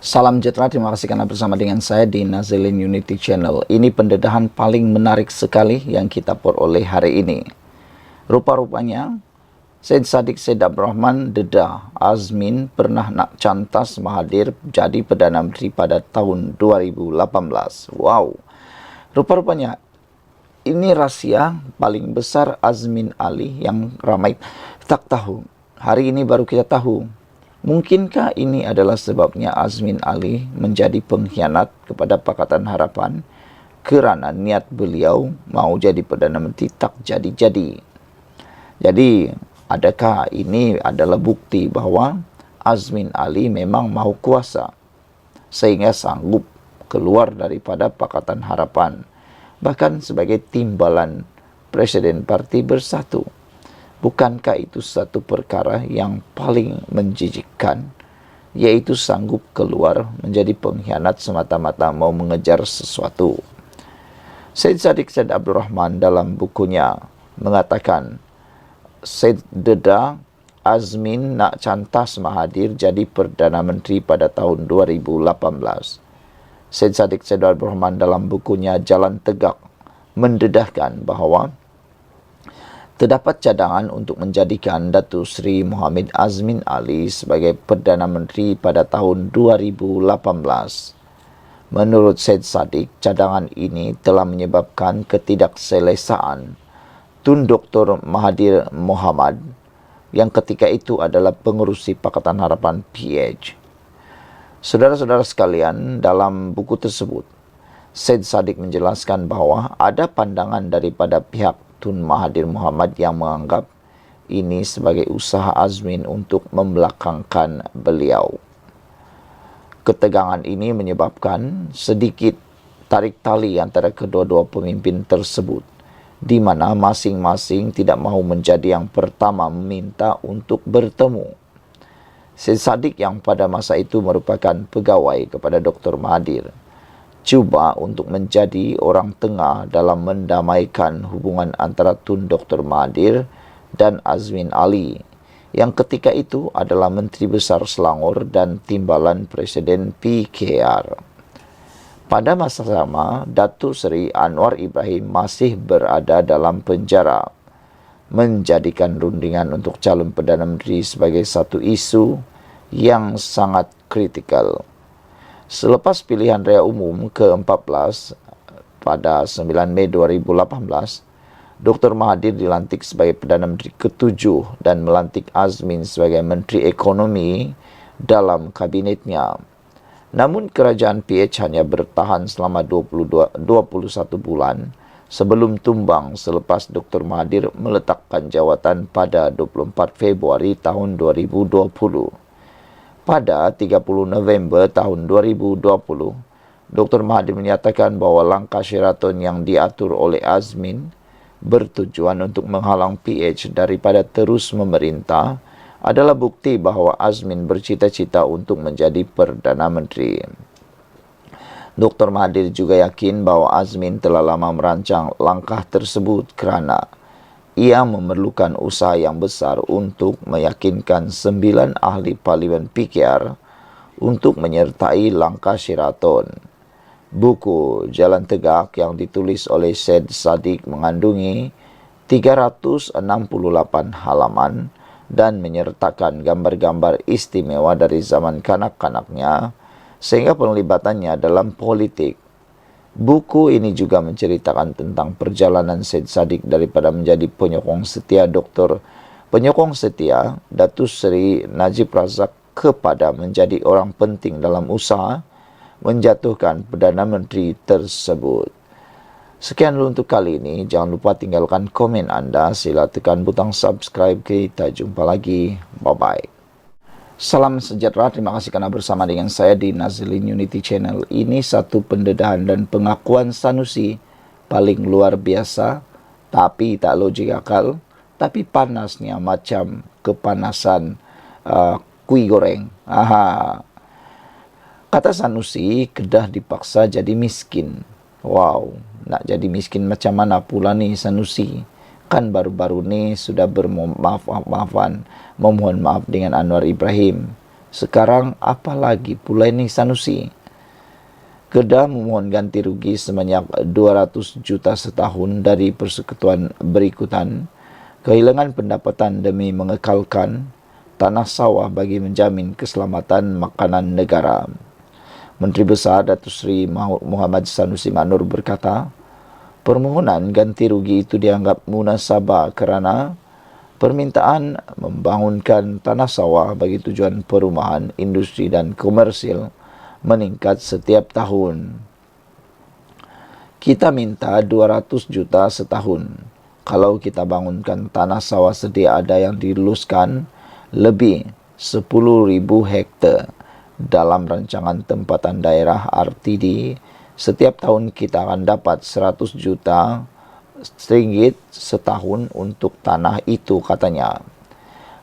Salam sejahtera, terima kasih karena bersama dengan saya di Nazilin Unity Channel. Ini pendedahan paling menarik sekali yang kita peroleh hari ini. Rupa-rupanya, Syed Saddiq Syed Abdurrahman Dedah Azmin pernah nak cantas Mahathir jadi Perdana Menteri pada tahun 2018. Wow, rupa-rupanya ini rahsia paling besar Azmin Ali yang ramai tak tahu. Hari ini baru kita tahu. Mungkinkah ini adalah sebabnya Azmin Ali menjadi pengkhianat kepada Pakatan Harapan kerana niat beliau mau jadi Perdana Menteri tak jadi-jadi. Jadi, adakah ini adalah bukti bahawa Azmin Ali memang mahu kuasa sehingga sanggup keluar daripada Pakatan Harapan, bahkan sebagai timbalan Presiden Parti Bersatu? Bukankah itu satu perkara yang paling menjijikkan, yaitu sanggup keluar menjadi pengkhianat semata-mata mau mengejar sesuatu? Syed Saddiq Syed Abdurrahman dalam bukunya mengatakan, Syed Dedah Azmin nak cantas Mahathir jadi Perdana Menteri pada tahun 2018. Syed Saddiq Syed Abdurrahman dalam bukunya Jalan Tegak mendedahkan bahawa terdapat cadangan untuk menjadikan Datuk Seri Mohammed Azmin Ali sebagai Perdana Menteri pada tahun 2018. Menurut Syed Saddiq, cadangan ini telah menyebabkan ketidakselesaan Tun Dr. Mahathir Mohamad yang ketika itu adalah pengerusi Pakatan Harapan PH. Saudara-saudara sekalian, dalam buku tersebut, Syed Saddiq menjelaskan bahawa ada pandangan daripada pihak Tun Mahathir Mohamad yang menganggap ini sebagai usaha Azmin untuk membelakangkan beliau. Ketegangan ini menyebabkan sedikit tarik tali antara kedua-dua pemimpin tersebut, di mana masing-masing tidak mahu menjadi yang pertama meminta untuk bertemu. Syed Saddiq yang pada masa itu merupakan pegawai kepada Dr. Mahathir, cuba untuk menjadi orang tengah dalam mendamaikan hubungan antara Tun Dr. Mahathir dan Azmin Ali, yang ketika itu adalah Menteri Besar Selangor dan timbalan Presiden PKR. Pada masa sama, Datuk Seri Anwar Ibrahim masih berada dalam penjara, menjadikan rundingan untuk calon Perdana Menteri sebagai satu isu yang sangat kritikal. Selepas pilihan raya umum ke-14 pada 9 Mei 2018, Dr. Mahathir dilantik sebagai Perdana Menteri ke-7 dan melantik Azmin sebagai Menteri Ekonomi dalam kabinetnya. Namun kerajaan PH hanya bertahan selama 21 bulan sebelum tumbang selepas Dr. Mahathir meletakkan jawatan pada 24 Februari tahun 2020. Pada 30 November tahun 2020, Dr. Mahathir menyatakan bahawa langkah Sheraton yang diatur oleh Azmin bertujuan untuk menghalang PH daripada terus memerintah adalah bukti bahawa Azmin bercita-cita untuk menjadi Perdana Menteri. Dr. Mahathir juga yakin bahawa Azmin telah lama merancang langkah tersebut kerana ia memerlukan usaha yang besar untuk meyakinkan 9 ahli Parlimen PKR untuk menyertai langkah Sheraton. Buku Jalan Tegak yang ditulis oleh Syed Saddiq mengandungi 368 halaman dan menyertakan gambar-gambar istimewa dari zaman kanak-kanaknya sehingga penglibatannya dalam politik. Buku ini juga menceritakan tentang perjalanan Syed Saddiq daripada menjadi penyokong setia Datuk Seri Najib Razak kepada menjadi orang penting dalam usaha menjatuhkan Perdana Menteri tersebut. Sekian dulu untuk kali ini. Jangan lupa tinggalkan komen anda. Sila tekan butang subscribe. Kita jumpa lagi. Bye-bye. Salam sejahtera, terima kasih karena bersama dengan saya di Nazilin Unity Channel. Ini satu pendedahan dan pengakuan Sanusi paling luar biasa, tapi tak logik akal, tapi panasnya macam kepanasan kuih goreng. Kata Sanusi, Kedah dipaksa jadi miskin. Wow, nak jadi miskin macam mana pula ni Sanusi? Kan baru-baru ni sudah memohon maaf dengan Anwar Ibrahim. Sekarang apalagi pula ini Sanusi? Kedah memohon ganti rugi sebanyak 200 juta setahun dari persekutuan berikutan, kehilangan pendapatan demi mengekalkan tanah sawah bagi menjamin keselamatan makanan negara. Menteri Besar Datuk Seri Muhammad Sanusi Maknur berkata, permohonan ganti rugi itu dianggap munasabah kerana permintaan membangunkan tanah sawah bagi tujuan perumahan, industri dan komersil meningkat setiap tahun. Kita minta 200 juta setahun. Kalau kita bangunkan tanah sawah sedia ada yang diluluskan lebih 10,000 hektar dalam rancangan tempatan daerah RTD, setiap tahun kita akan dapat 100 juta ringgit setahun untuk tanah itu, katanya.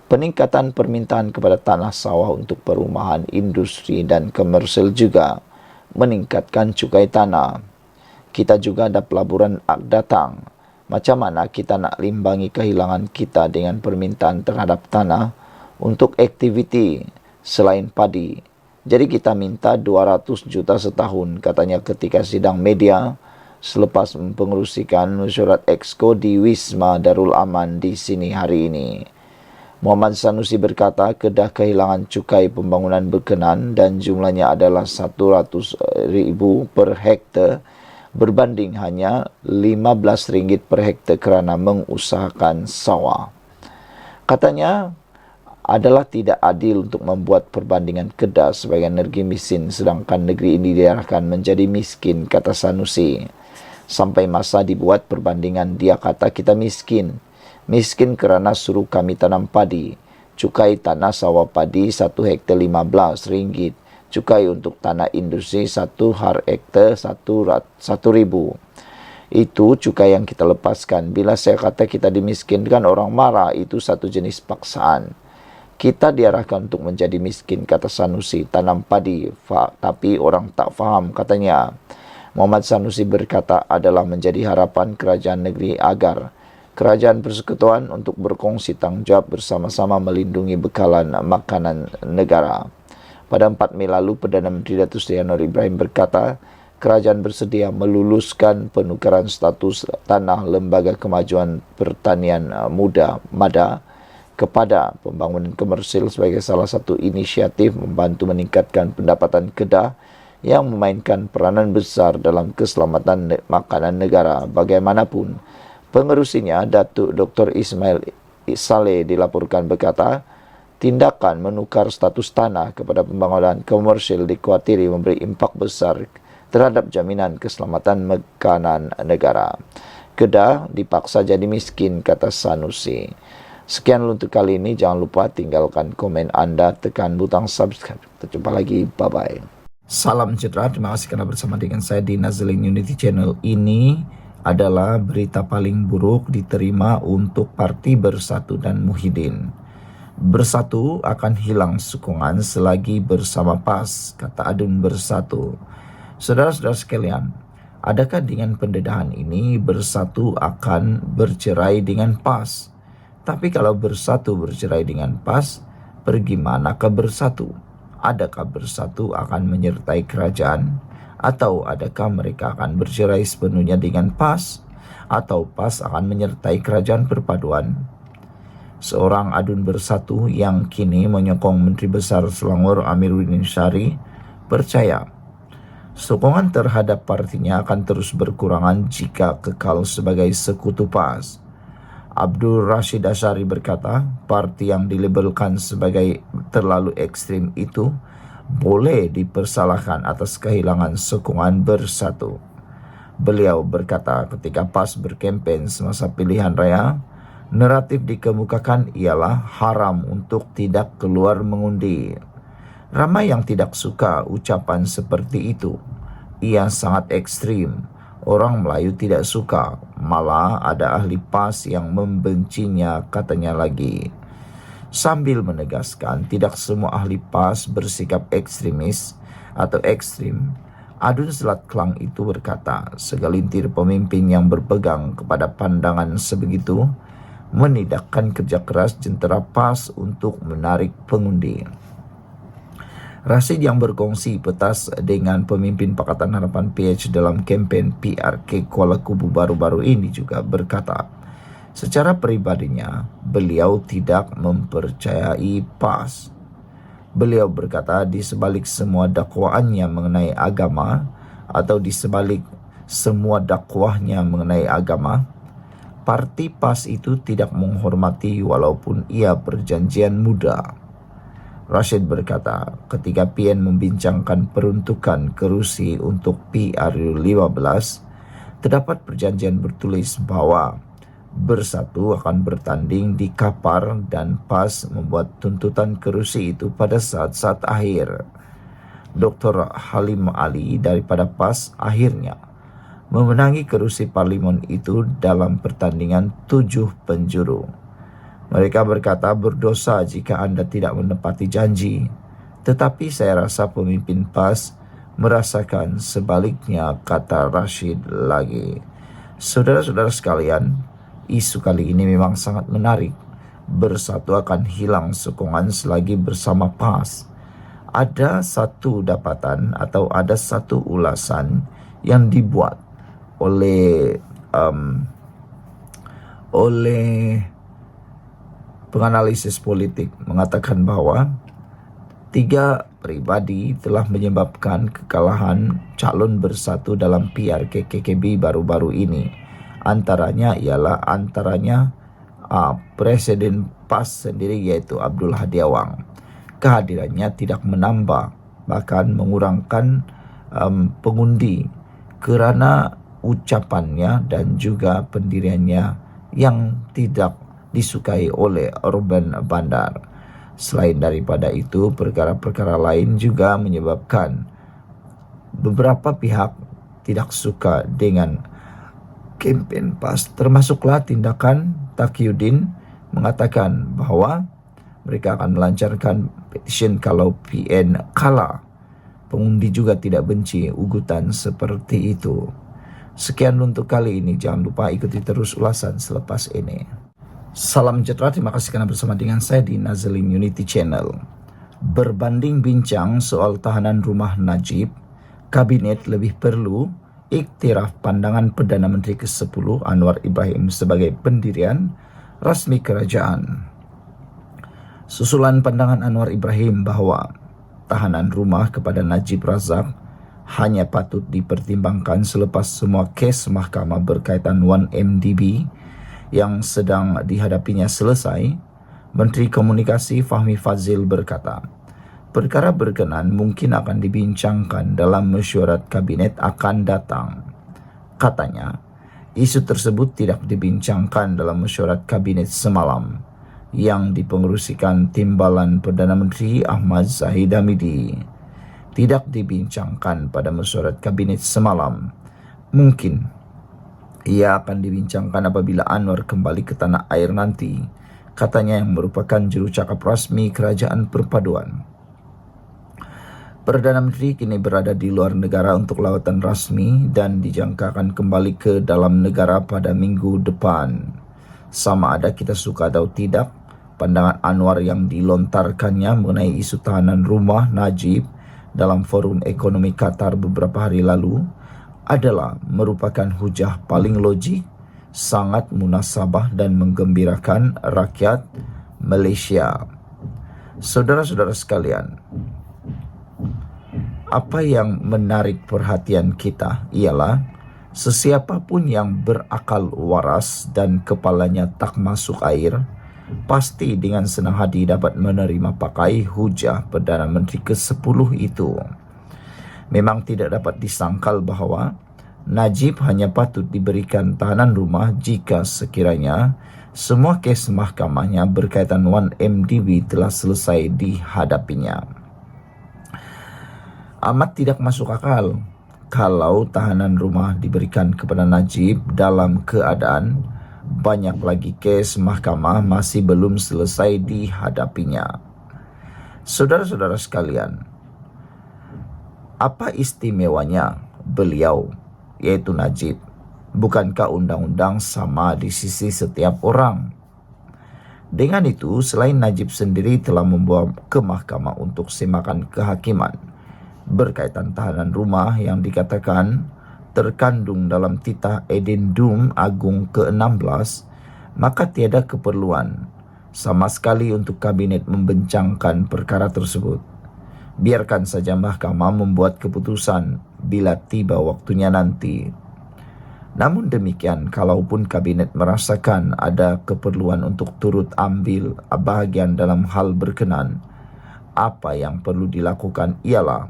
Peningkatan permintaan kepada tanah sawah untuk perumahan, industri dan komersil juga meningkatkan cukai tanah. Kita juga ada pelaburan datang. Macam mana kita nak limbangi kehilangan kita dengan permintaan terhadap tanah untuk aktiviti selain padi? Jadi kita minta 200 juta setahun, katanya ketika sidang media selepas mempengerusikan mesyuarat Exco di Wisma Darul Aman di sini hari ini. Muhammad Sanusi berkata Kedah kehilangan cukai pembangunan berkenan dan jumlahnya adalah 100,000 per hektar berbanding hanya RM15 per hektar kerana mengusahakan sawah. Katanya, adalah tidak adil untuk membuat perbandingan Kedah sebagai negeri miskin sedangkan negeri ini diarahkan menjadi miskin, kata Sanusi. Sampai masa dibuat perbandingan, dia kata kita miskin. Miskin kerana suruh kami tanam padi. Cukai tanah sawah padi 1 hektar RM15. Cukai untuk tanah industri 1 hektar RM1,000. Itu cukai yang kita lepaskan. Bila saya kata kita dimiskinkan, orang marah. Itu satu jenis paksaan. Kita diarahkan untuk menjadi miskin, kata Sanusi, tanam padi, tapi orang tak faham, katanya. Muhammad Sanusi berkata adalah menjadi harapan kerajaan negeri agar kerajaan persekutuan untuk berkongsi tanggungjawab bersama-sama melindungi bekalan makanan negara. Pada 4 Mei lalu, Perdana Menteri Datuk Seri Anwar Ibrahim berkata, kerajaan bersedia meluluskan penukaran status tanah Lembaga Kemajuan Pertanian Muda (MADA) kepada pembangunan komersil sebagai salah satu inisiatif membantu meningkatkan pendapatan Kedah yang memainkan peranan besar dalam keselamatan makanan negara. Bagaimanapun, pengerusinya Datuk Dr. Ismail Saleh dilaporkan berkata, tindakan menukar status tanah kepada pembangunan komersil dikuatiri memberi impak besar terhadap jaminan keselamatan makanan negara. Kedah dipaksa jadi miskin, kata Sanusi. Sekian untuk kali ini. Jangan lupa tinggalkan komen anda, tekan butang subscribe. Kita jumpa lagi. Bye-bye. Salam sejahtera. Terima kasih kerana bersama dengan saya di Nazlin Unity Channel. Ini adalah berita paling buruk diterima untuk Parti Bersatu dan Muhyiddin. Bersatu akan hilang sokongan selagi bersama PAS, kata Adun Bersatu. Saudara-saudara sekalian, adakah dengan pendedahan ini Bersatu akan bercerai dengan PAS? Tapi kalau Bersatu bercerai dengan PAS, pergi manakah Bersatu? Adakah Bersatu akan menyertai kerajaan? Atau adakah mereka akan bercerai sepenuhnya dengan PAS? Atau PAS akan menyertai kerajaan perpaduan? Seorang Adun Bersatu yang kini menyokong Menteri Besar Selangor Amiruddin Syari percaya sokongan terhadap partinya akan terus berkurangan jika kekal sebagai sekutu PAS. Abdul Rashid Ashari berkata, parti yang dilabelkan sebagai terlalu ekstrim itu boleh dipersalahkan atas kehilangan sokongan Bersatu. Beliau berkata ketika PAS berkempen semasa pilihan raya, naratif dikemukakan ialah haram untuk tidak keluar mengundi. Ramai yang tidak suka ucapan seperti itu. Ia sangat ekstrim. Orang Melayu tidak suka, malah ada ahli PAS yang membencinya, katanya lagi. Sambil menegaskan tidak semua ahli PAS bersikap ekstremis atau ekstrim, Adun Selat Klang itu berkata segelintir pemimpin yang berpegang kepada pandangan sebegitu menidakkan kerja keras jentera PAS untuk menarik pengundi. Rashid yang berkongsi petas dengan pemimpin Pakatan Harapan PH dalam kempen PRK Kuala Kubu baru-baru ini juga berkata, secara pribadinya beliau tidak mempercayai PAS. Beliau berkata di sebalik semua dakwaannya mengenai agama atau di sebalik semua dakwahnya mengenai agama, parti PAS itu tidak menghormati walaupun ia perjanjian muda. Rashid berkata, ketika PN membincangkan peruntukan kerusi untuk PRU15, terdapat perjanjian bertulis bahwa Bersatu akan bertanding di Kapar dan PAS membuat tuntutan kerusi itu pada saat-saat akhir. Dr. Halim Ali daripada PAS akhirnya memenangi kerusi parlimen itu dalam pertandingan 7 penjuru. Mereka berkata berdosa jika Anda tidak menepati janji. Tetapi saya rasa pemimpin PAS merasakan sebaliknya, kata Rashid lagi. Saudara-saudara sekalian, isu kali ini memang sangat menarik. Bersatu akan hilang sokongan selagi bersama PAS. Ada satu dapatan atau ada satu ulasan yang dibuat oleh penganalisis politik mengatakan bahwa 3 pribadi telah menyebabkan kekalahan calon Bersatu dalam PRK KKB baru-baru ini. Antaranya ialah Presiden PAS sendiri, yaitu Abdul Hadi Awang. Kehadirannya tidak menambah, bahkan mengurangkan pengundi kerana ucapannya dan juga pendiriannya yang tidak disukai oleh Ruben Bandar. Selain daripada itu, perkara-perkara lain juga menyebabkan beberapa pihak tidak suka dengan kempen PAS, termasuklah tindakan Taqiyuddin mengatakan bahwa mereka akan melancarkan petition kalau PN kalah. Pengundi juga tidak benci ugutan seperti itu. Sekian untuk kali ini. Jangan lupa ikuti terus ulasan selepas ini. Salam sejahtera, terima kasih karena bersama dengan saya di Nazlin Unity Channel. Berbanding bincang soal tahanan rumah Najib, Kabinet lebih perlu iktiraf pandangan Perdana Menteri ke-10 Anwar Ibrahim sebagai pendirian rasmi kerajaan. Susulan pandangan Anwar Ibrahim bahawa tahanan rumah kepada Najib Razak hanya patut dipertimbangkan selepas semua kes mahkamah berkaitan 1MDB yang sedang dihadapinya selesai, Menteri Komunikasi Fahmi Fadzil berkata, perkara berkenan mungkin akan dibincangkan dalam mesyuarat kabinet akan datang. Katanya, isu tersebut tidak dibincangkan dalam mesyuarat kabinet semalam yang dipengerusikan Timbalan Perdana Menteri Ahmad Zahid Hamidi. Tidak dibincangkan pada mesyuarat kabinet semalam. Mungkin ia akan dibincangkan apabila Anwar kembali ke tanah air nanti, katanya yang merupakan jurucakap rasmi Kerajaan Perpaduan. Perdana Menteri kini berada di luar negara untuk lawatan rasmi dan dijangkakan kembali ke dalam negara pada minggu depan. Sama ada kita suka atau tidak, pandangan Anwar yang dilontarkannya mengenai isu tahanan rumah Najib dalam Forum Ekonomi Qatar beberapa hari lalu adalah merupakan hujah paling logik, sangat munasabah dan menggembirakan rakyat Malaysia. Saudara-saudara sekalian, apa yang menarik perhatian kita ialah sesiapapun yang berakal waras dan kepalanya tak masuk air, pasti dengan senang hati dapat menerima pakai hujah Perdana Menteri ke-10 itu. Memang tidak dapat disangkal bahawa Najib hanya patut diberikan tahanan rumah jika sekiranya semua kes mahkamahnya berkaitan 1MDB telah selesai dihadapinya. Amat tidak masuk akal kalau tahanan rumah diberikan kepada Najib dalam keadaan banyak lagi kes mahkamah masih belum selesai dihadapinya. Saudara-saudara sekalian, apa istimewanya beliau, yaitu Najib? Bukankah undang-undang sama di sisi setiap orang? Dengan itu, selain Najib sendiri telah membawa ke mahkamah untuk semakan kehakiman berkaitan tahanan rumah yang dikatakan terkandung dalam titah Edendum Agung ke-16, maka tiada keperluan sama sekali untuk kabinet membincangkan perkara tersebut. Biarkan saja mahkamah membuat keputusan bila tiba waktunya nanti. Namun demikian, kalaupun kabinet merasakan ada keperluan untuk turut ambil bahagian dalam hal berkenan, apa yang perlu dilakukan ialah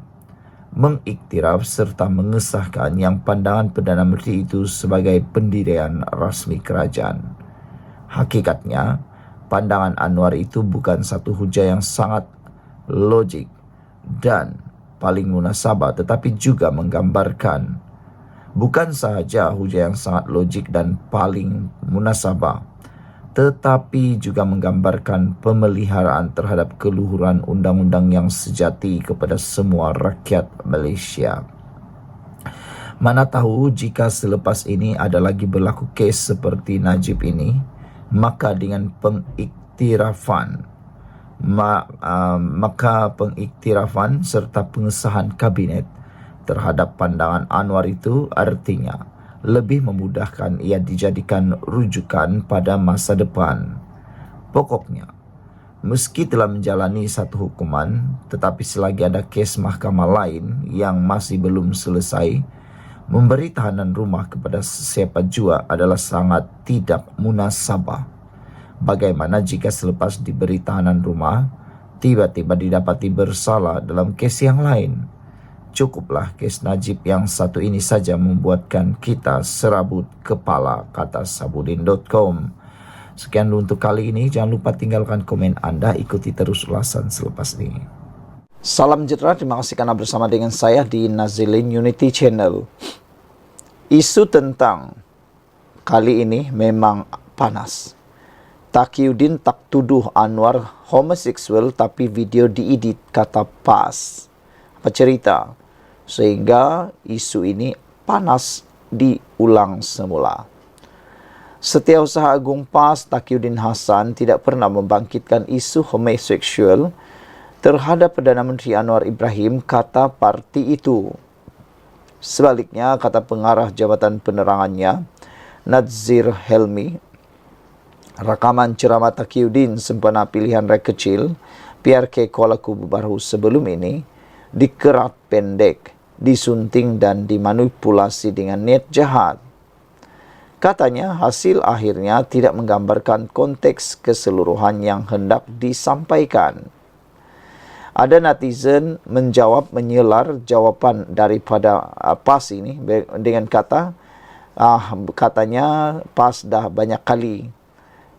mengiktiraf serta mengesahkan yang pandangan Perdana Menteri itu sebagai pendirian rasmi kerajaan. Hakikatnya, pandangan Anwar itu bukan satu hujah yang sangat logik dan paling munasabah, tetapi juga menggambarkan bukan sahaja hujah yang sangat logik dan paling munasabah, tetapi juga menggambarkan pemeliharaan terhadap keluhuran undang-undang yang sejati kepada semua rakyat Malaysia. Mana tahu jika selepas ini ada lagi berlaku kes seperti Najib ini, maka dengan pengiktirafan serta pengesahan kabinet terhadap pandangan Anwar itu artinya lebih memudahkan ia dijadikan rujukan pada masa depan. Pokoknya, meski telah menjalani satu hukuman, tetapi selagi ada kes mahkamah lain yang masih belum selesai, memberi tahanan rumah kepada sesiapa jua adalah sangat tidak munasabah. Bagaimana jika selepas diberi tahanan rumah, tiba-tiba didapati bersalah dalam kes yang lain? Cukuplah kes Najib yang satu ini saja membuatkan kita serabut kepala, kata Sabudin.com. Sekian dulu untuk kali ini. Jangan lupa tinggalkan komen Anda. Ikuti terus ulasan selepas ini. Salam sejahtera. Terima kasih karena bersama dengan saya di Nazilin Unity Channel. Isu tentang kali ini memang panas. Taqiyuddin tak tuduh Anwar homoseksual tapi video diedit, kata PAS. Apa cerita? Sehingga isu ini panas diulang semula. Setiausaha Agung PAS Taqiyuddin Hassan tidak pernah membangkitkan isu homoseksual terhadap Perdana Menteri Anwar Ibrahim, kata parti itu. Sebaliknya, kata pengarah Jabatan Penerangannya, Nazir Helmi, rakaman ceramah Taqiyuddin sempena pilihan raya kecil PRK Kuala Kubu Baru sebelum ini dikerat pendek, disunting dan dimanipulasi dengan niat jahat. Katanya hasil akhirnya tidak menggambarkan konteks keseluruhan yang hendak disampaikan. Ada netizen menjawab menyelar jawaban daripada PAS ini dengan katanya PAS dah banyak kali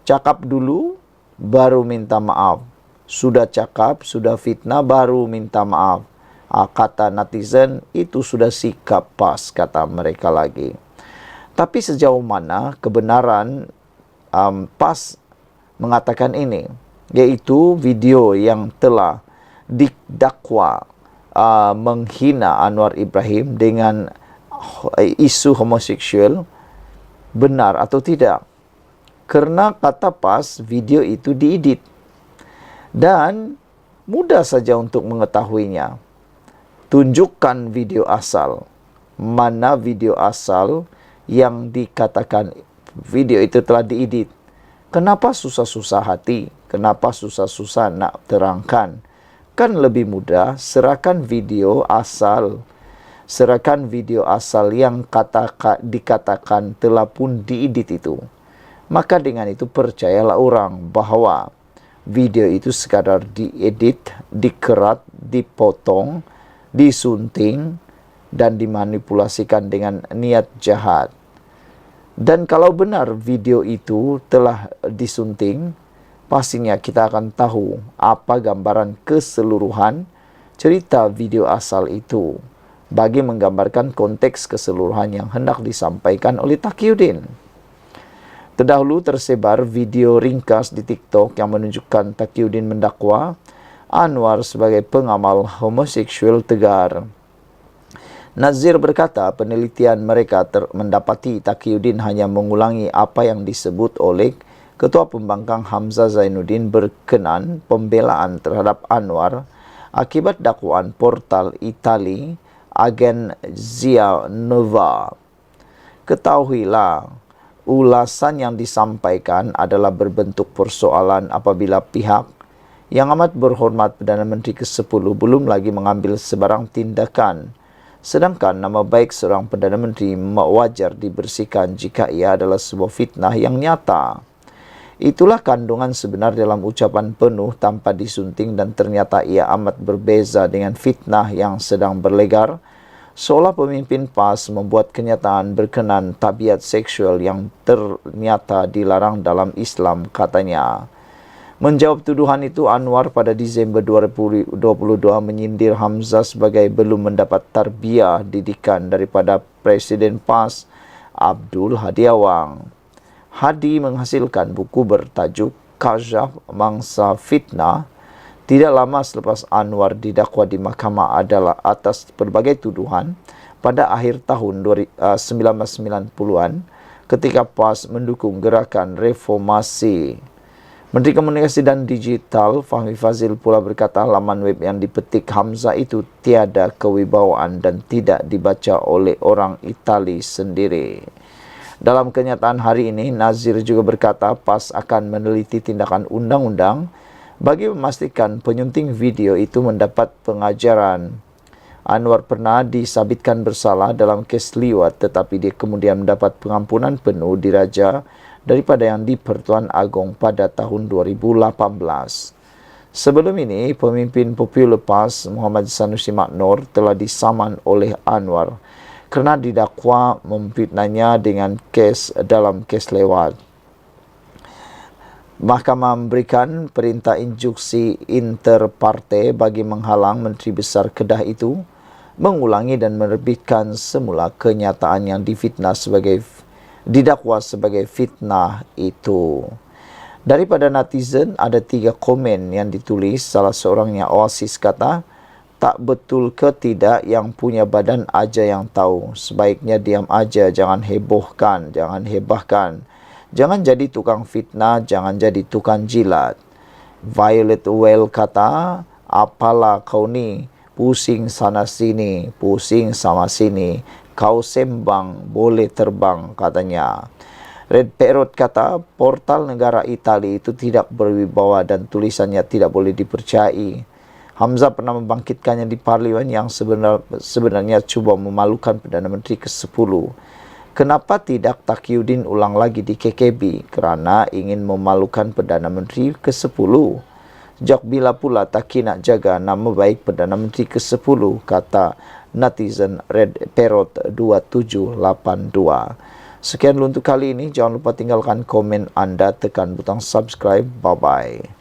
cakap dulu baru minta maaf. Sudah cakap, sudah fitnah baru minta maaf. Kata netizen, itu sudah sikap PAS, kata mereka lagi. Tapi sejauh mana kebenaran PAS mengatakan ini, yaitu video yang telah didakwa menghina Anwar Ibrahim dengan isu homoseksual, benar atau tidak? Karena kata PAS, video itu diedit dan mudah saja untuk mengetahuinya. Tunjukkan video asal. Mana video asal yang dikatakan video itu telah diedit? Kenapa susah-susah hati? Kenapa susah-susah nak terangkan? Kan lebih mudah serahkan video asal. Serahkan video asal yang dikatakan telah pun diedit itu. Maka dengan itu percayalah orang bahawa video itu sekadar diedit, dikerat, dipotong, disunting dan dimanipulasikan dengan niat jahat. Dan kalau benar video itu telah disunting, pastinya kita akan tahu apa gambaran keseluruhan cerita video asal itu bagi menggambarkan konteks keseluruhan yang hendak disampaikan oleh Taqiyuddin. Terdahulu tersebar video ringkas di TikTok yang menunjukkan Taqiyuddin mendakwa Anwar sebagai pengamal homoseksual tegar. Nazir berkata penelitian mereka mendapati Taqiyuddin hanya mengulangi apa yang disebut oleh Ketua Pembangkang Hamzah Zainuddin berkenan pembelaan terhadap Anwar akibat dakwaan portal Itali agen Zia Nova. Ketahuilah, ulasan yang disampaikan adalah berbentuk persoalan apabila pihak yang amat berhormat Perdana Menteri ke-10 belum lagi mengambil sebarang tindakan. Sedangkan nama baik seorang Perdana Menteri wajar dibersihkan jika ia adalah sebuah fitnah yang nyata. Itulah kandungan sebenar dalam ucapan penuh tanpa disunting dan ternyata ia amat berbeza dengan fitnah yang sedang berlegar, seolah pemimpin PAS membuat kenyataan berkenan tabiat seksual yang ternyata dilarang dalam Islam, katanya. Menjawab tuduhan itu, Anwar pada Disember 2022 menyindir Hamzah sebagai belum mendapat tarbiyah didikan daripada Presiden PAS, Abdul Hadi Awang. Hadi menghasilkan buku bertajuk Kasyaf Mangsa Fitnah tidak lama selepas Anwar didakwa di mahkamah adalah atas berbagai tuduhan pada akhir tahun 1990-an ketika PAS mendukung gerakan reformasi. Menteri Komunikasi dan Digital Fahmi Fadzil pula berkata laman web yang dipetik Hamzah itu tiada kewibawaan dan tidak dibaca oleh orang Itali sendiri. Dalam kenyataan hari ini, Nazir juga berkata PAS akan meneliti tindakan undang-undang bagi memastikan penyunting video itu mendapat pengajaran. Anwar pernah disabitkan bersalah dalam kes liwat tetapi dia kemudian mendapat pengampunan penuh diraja daripada yang di Pertuan Agong pada tahun 2018. Sebelum ini, pemimpin popular PAS Muhammad Sanusi Maknor telah disaman oleh Anwar kerana didakwa memfitnahnya dengan dalam kes lewat. Mahkamah memberikan perintah instruksi interpartai bagi menghalang Menteri Besar Kedah itu mengulangi dan menerbitkan semula kenyataan yang didakwa sebagai fitnah itu. Daripada netizen ada 3 komen yang ditulis. Salah seorangnya Oasis kata, tak betul ke tidak yang punya badan aja yang tahu. Sebaiknya diam aja, jangan hebohkan, jangan hebahkan. Jangan jadi tukang fitnah, jangan jadi tukang jilat. Violet Well kata, apalah kau ni, pusing sana sini, pusing sama sini. Kau sembang, boleh terbang, katanya. Red Parrot kata, portal negara Itali itu tidak berwibawa dan tulisannya tidak boleh dipercayai. Hamzah pernah membangkitkannya di parlimen yang sebenarnya cuba memalukan Perdana Menteri ke-10. Kenapa tidak Taqiyuddin ulang lagi di KKB? Kerana ingin memalukan Perdana Menteri ke-10. Sejak bila pula Taki nak jaga nama baik Perdana Menteri ke-10, kata netizen Red Parrot 2782. Sekian dulu untuk kali ini. Jangan lupa tinggalkan komen anda, tekan butang subscribe. Bye-bye.